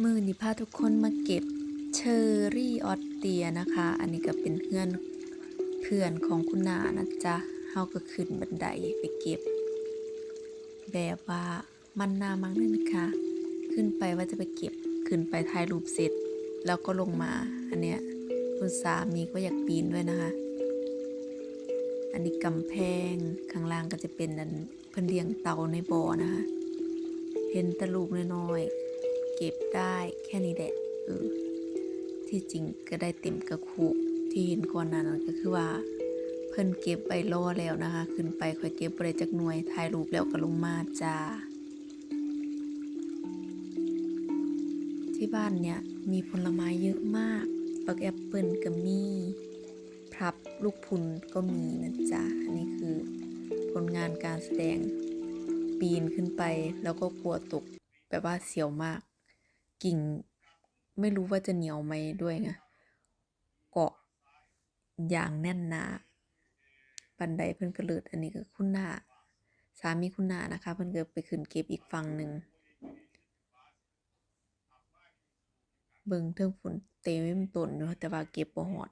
มือนี้พาทุกคนมาเก็บเชอร์รี่ออสเตรียนะคะ อันนี้ก็เป็นเพื่อนของคุณนานะจ๊ะเฮาก็ขึ้นบันไดไปเก็บ แบบว่ามันนามากเลยนะคะ ขึ้นไปว่าจะไปเก็บ ขึ้นไปถ่ายรูปเสร็จ แล้วก็ลงมา อันเนี้ยคุณสามีก็อยากปีนด้วยนะคะ อันนี้กำแพงข้างล่างก็จะเป็นอันเพิ่นเลี้ยงเต่าในบ่อนะคะ เห็นแตะลูกน้อยๆเก็บได้แค่นี้แหละที่จริงก็ได้เต็มกระคุที่เห็นก่อนหน้านั้นก็คือว่าเพิ่นเก็บไปรอแล้วนะคะ ขึ้นไปค่อยเก็บบ่ได้จักหน่วยถ่ายรูปแล้วก็ลงมาจ้าที่บ้านเนี่ยมีผลไม้เยอะมากบักแอปเปิลก็มีพลับลูกพุนก็มีนะจ๊ะอันนี้คือผลงานการแสดงปีนขึ้นไปแล้วก็กลัวตกแบบว่าเสียวมากกิ่งไม่รู้ว่าจะเหนียวไหมด้วยไงเกาะอย่างแน่นหนาบันไดเพิ่นก็เลิศอันนี้ก็คุณนาสามีคุณนานะคะเพิ่นก็ไปขึ้นเก็บอีกฝั่งหนึ่งเบิ่งเทิงฝุ่นเต็มต้นอยู่แต่ว่าเก็บบ่ฮอด